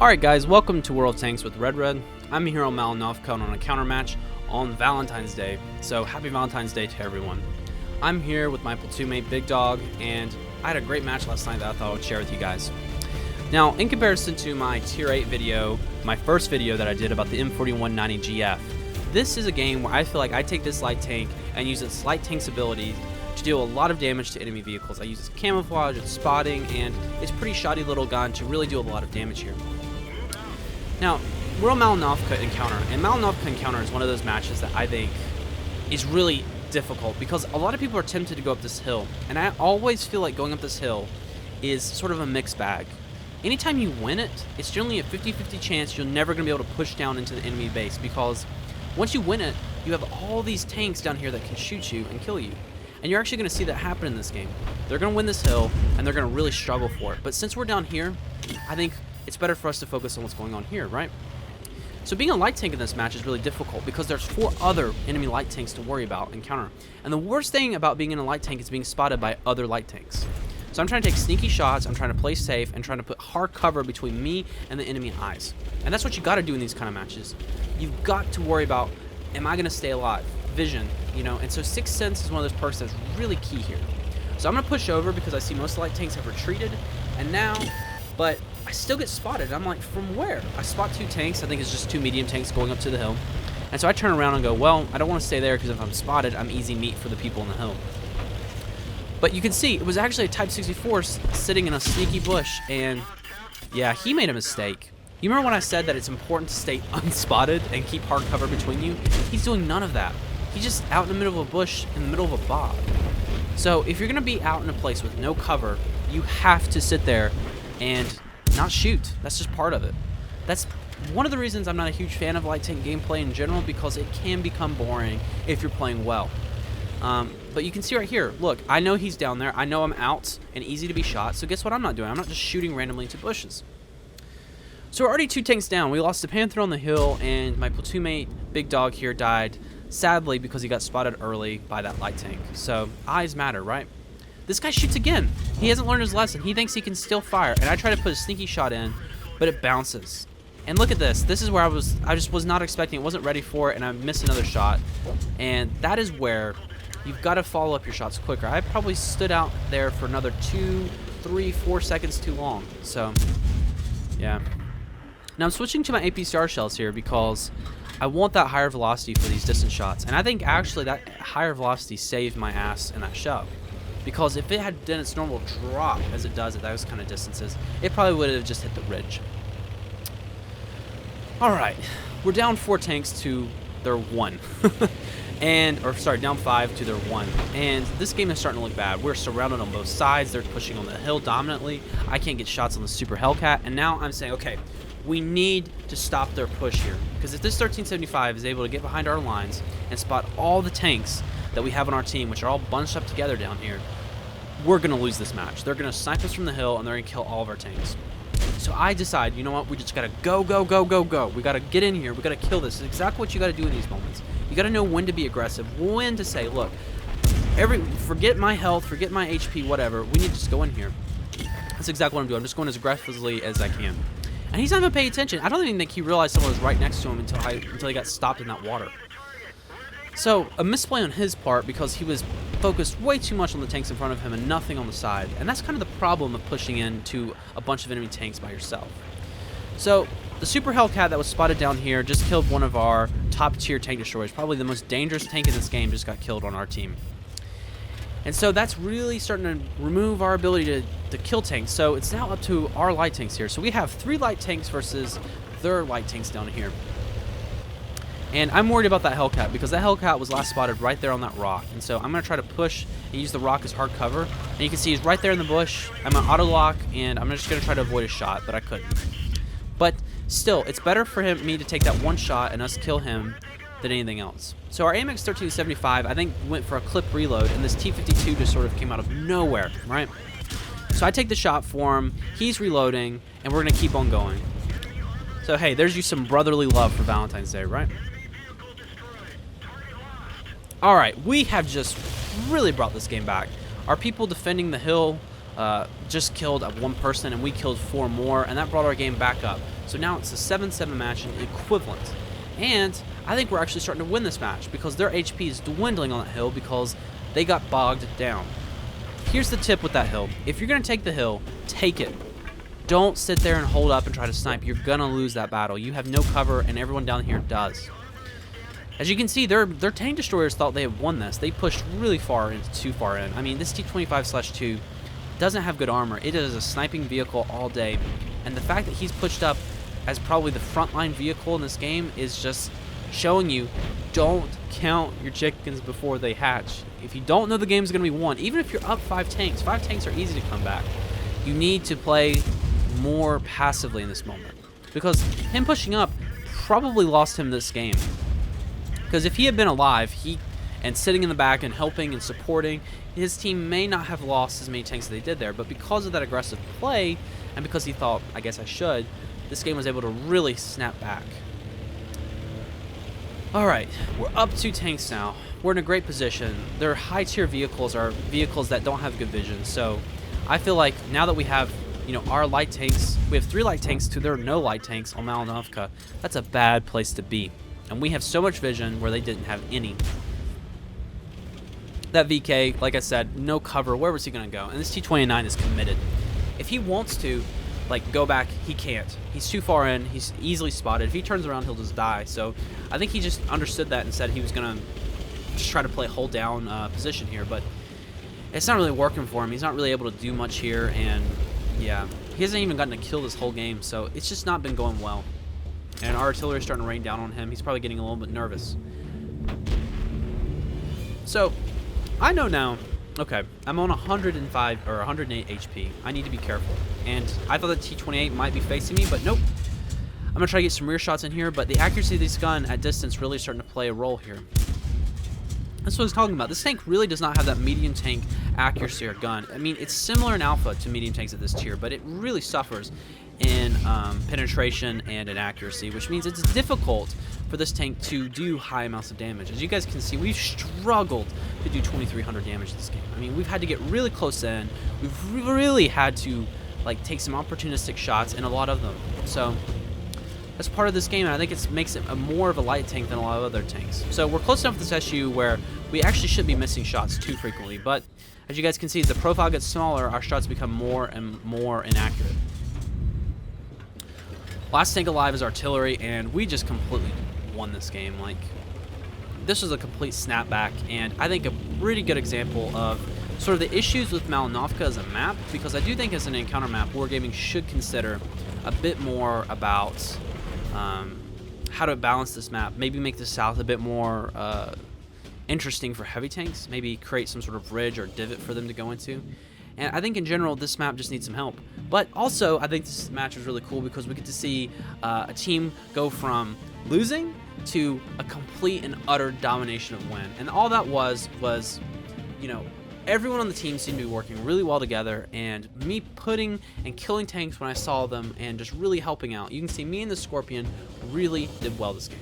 Alright guys, welcome to World of Tanks with Red. I'm here on Malinovka on a counter match on Valentine's Day. So happy Valentine's Day to everyone. I'm here with my platoon mate Big Dog, and I had a great match last night that I thought I would share with you guys. Now, in comparison to my Tier 8 video, my first video that I did about the M4190 GF, this is a game where I feel like I take this light tank and use its light tank's ability to deal a lot of damage to enemy vehicles. I use its camouflage, its spotting, and its pretty shoddy little gun to really do a lot of damage here. Now, we're on Malinovka Encounter, and Malinovka Encounter is one of those matches that I think is really difficult because a lot of people are tempted to go up this hill, and I always feel like going up this hill is sort of a mixed bag. Anytime you win it, it's generally a 50-50 chance you're never going to be able to push down into the enemy base because once you win it, you have all these tanks down here that can shoot you and kill you. And you're actually going to see that happen in this game. They're going to win this hill, and they're going to really struggle for it. But since we're down here, I think it's better for us to focus on what's going on here, right? So being a light tank in this match is really difficult because there's 4 other enemy light tanks to worry about and counter. And the worst thing about being in a light tank is being spotted by other light tanks. So I'm trying to take sneaky shots, I'm trying to play safe, and trying to put hard cover between me and the enemy eyes. And that's what you got to do in these kind of matches. You've got to worry about, am I going to stay alive? Vision, you know, and so Sixth Sense is one of those perks that's really key here. So I'm going to push over because I see most light tanks have retreated, and now, but I still get spotted. I'm like, from where? I spot 2 tanks. I think it's just 2 medium tanks going up to the hill. And so I turn around and go, well, I don't want to stay there because if I'm spotted, I'm easy meat for the people in the hill. But you can see, it was actually a Type 64 sitting in a sneaky bush, and yeah, he made a mistake. You remember when I said that it's important to stay unspotted and keep hard cover between you? He's doing none of that. He's just out in the middle of a bush in the middle of a bog. So if you're going to be out in a place with no cover, you have to sit there and not shoot. That's just part of it. That's one of the reasons I'm not a huge fan of light tank gameplay in general, because it can become boring if you're playing well. But you can see right here, look, I know he's down there. I know I'm out and easy to be shot. So guess what I'm not doing? I'm not just shooting randomly into bushes. So we're already 2 tanks down. We lost the Panther on the hill, and my platoon mate, Big Dog here, died, sadly, because he got spotted early by that light tank. So eyes matter, right? This guy shoots again. He hasn't learned his lesson. He thinks he can still fire, and I try to put a sneaky shot in, but it bounces. And look at this. This is where I just was not expecting it, wasn't ready for it, and I missed another shot. And that is where you've got to follow up your shots quicker. I probably stood out there for another 2, 3, 4 seconds too long. So, yeah. Now I'm switching to my APCR shells here because I want that higher velocity for these distance shots. And I think actually that higher velocity saved my ass in that shove. Because if it had done its normal drop as it does at those kind of distances, it probably would have just hit the ridge. Alright, we're down 4 tanks to their 1. Down 5 to their 1. And this game is starting to look bad. We're surrounded on both sides. They're pushing on the hill dominantly. I can't get shots on the Super Hellcat. And now I'm saying, okay, we need to stop their push here. Because if this 1375 is able to get behind our lines and spot all the tanks that we have on our team, which are all bunched up together down here, we're going to lose this match. They're going to snipe us from the hill, and they're going to kill all of our tanks. So I decide, you know what, we just got to go, go, go, go, go. We got to get in here. We got to kill this. It's exactly what you got to do in these moments. You got to know when to be aggressive, when to say, look, forget my health, forget my HP, whatever. We need to just go in here. That's exactly what I'm doing. I'm just going as aggressively as I can. And he's not even paying attention. I don't even think he realized someone was right next to him until he got stopped in that water. So, a misplay on his part because he was focused way too much on the tanks in front of him and nothing on the side. And that's kind of the problem of pushing into a bunch of enemy tanks by yourself. So, the Super Hellcat that was spotted down here just killed one of our top tier tank destroyers. Probably the most dangerous tank in this game just got killed on our team. And so that's really starting to remove our ability to kill tanks. So it's now up to our light tanks here. So we have 3 light tanks versus their light tanks down here. And I'm worried about that Hellcat because that Hellcat was last spotted right there on that rock. And so I'm going to try to push and use the rock as hard cover. And you can see he's right there in the bush. I'm going to auto lock, and I'm just going to try to avoid a shot, but I couldn't. But still, it's better for me to take that 1 shot and us kill him than anything else. So our AMX 1375, I think, went for a clip reload, and this T52 just sort of came out of nowhere, right? So I take the shot for him, he's reloading, and we're going to keep on going. So hey, there's you some brotherly love for Valentine's Day, right? Alright, we have just really brought this game back. Our people defending the hill just killed 1 person, and we killed 4 more, and that brought our game back up. So now it's a 7-7 match and equivalent. And I think we're actually starting to win this match because their HP is dwindling on that hill because they got bogged down. Here's the tip with that hill. If you're going to take the hill, take it. Don't sit there and hold up and try to snipe. You're going to lose that battle. You have no cover, and everyone down here does. As you can see, their tank destroyers thought they had won this. They pushed really far in, too far in. I mean, this T-25/2 doesn't have good armor. It is a sniping vehicle all day. And the fact that he's pushed up as probably the frontline vehicle in this game is just showing you, don't count your chickens before they hatch. If you don't know the game's going to be won, even if you're up 5 tanks are easy to come back. You need to play more passively in this moment. Because him pushing up probably lost him this game. Because if he had been alive, and sitting in the back and helping and supporting, his team may not have lost as many tanks as they did there. But because of that aggressive play, and because he thought, I guess I should, this game was able to really snap back. Alright, we're up 2 tanks now. We're in a great position. Their high tier vehicles are vehicles that don't have good vision. So I feel like now that we have, our light tanks, we have 3 light tanks to their no light tanks on Malinovka. That's a bad place to be. And we have so much vision where they didn't have any. That VK, like I said, no cover. Where was he going to go? And this T-29 is committed. If he wants to, go back, he can't. He's too far in. He's easily spotted. If he turns around, he'll just die. So I think he just understood that and said he was going to just try to play hold down position here. But it's not really working for him. He's not really able to do much here. And, yeah, he hasn't even gotten a kill this whole game. So it's just not been going well. And our artillery is starting to rain down on him. He's probably getting a little bit nervous. So I know now, okay, I'm on 105 or 108 HP. I need to be careful. And I thought that T-28 might be facing me, but nope. I'm going to try to get some rear shots in here, but the accuracy of this gun at distance really is starting to play a role here. That's what I was talking about. This tank really does not have that medium tank accuracy or gun. I mean, it's similar in alpha to medium tanks at this tier, but it really suffers in penetration and in accuracy, which means it's difficult for this tank to do high amounts of damage. As you guys can see, we've struggled to do 2,300 damage this game. I mean, we've had to get really close in. We've really had to take some opportunistic shots, and a lot of them. So that's part of this game, and I think it makes it more of a light tank than a lot of other tanks. So we're close enough to this SU where we actually should be missing shots too frequently, but as you guys can see, as the profile gets smaller, our shots become more and more inaccurate. Last tank alive is artillery, and we just completely won this game. This was a complete snapback, and I think a pretty good example of sort of the issues with Malinovka as a map, because I do think as an encounter map, Wargaming should consider a bit more about how to balance this map. Maybe make the south a bit more interesting for heavy tanks. Maybe create some sort of ridge or divot for them to go into. And I think in general, this map just needs some help. But also, I think this match was really cool because we get to see a team go from losing to a complete and utter domination of win. And all that was, everyone on the team seemed to be working really well together, and me putting and killing tanks when I saw them and just really helping out. You can see me and the Scorpion really did well this game.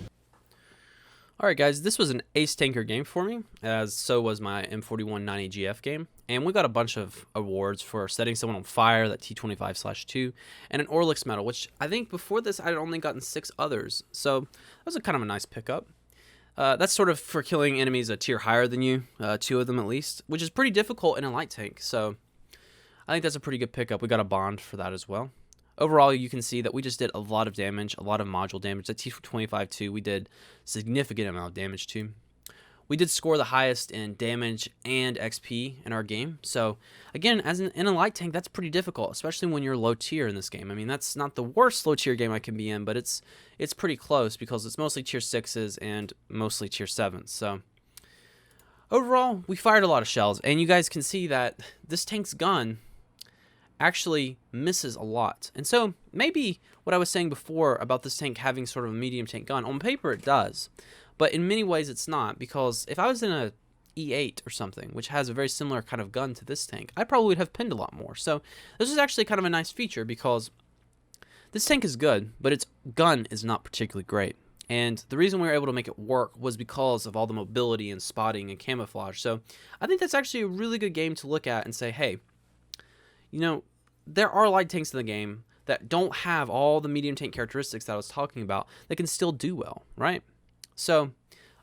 Alright guys, this was an ace tanker game for me, as so was my M4190 GF game, and we got a bunch of awards for setting someone on fire, that T-25/2, and an Orlix medal, which I think before this I'd only gotten 6 others, so that was kind of a nice pickup. That's sort of for killing enemies a tier higher than you, 2 of them at least, which is pretty difficult in a light tank, so I think that's a pretty good pickup. We got a bond for that as well. Overall, you can see that we just did a lot of damage, a lot of module damage. That T-25/2, we did significant amount of damage to. We did score the highest in damage and XP in our game. So, again, in a light tank, that's pretty difficult, especially when you're low tier in this game. I mean, that's not the worst low tier game I can be in, but it's pretty close because it's mostly tier 6s and mostly tier 7s. So, overall, we fired a lot of shells, and you guys can see that this tank's gun actually misses a lot. And so maybe what I was saying before about this tank having sort of a medium tank gun, on paper it does, but in many ways it's not, because if I was in a E8 or something, which has a very similar kind of gun to this tank, I probably would have pinned a lot more. So this is actually kind of a nice feature, because this tank is good, but its gun is not particularly great. And the reason we were able to make it work was because of all the mobility and spotting and camouflage. So I think that's actually a really good game to look at and say, hey, there are light tanks in the game that don't have all the medium tank characteristics that I was talking about that can still do well, right? So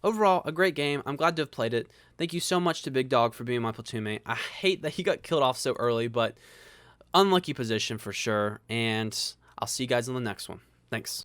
overall, a great game. I'm glad to have played it. Thank you so much to Big Dog for being my platoon mate. I hate that he got killed off so early, but unlucky position for sure. And I'll see you guys in the next one. Thanks.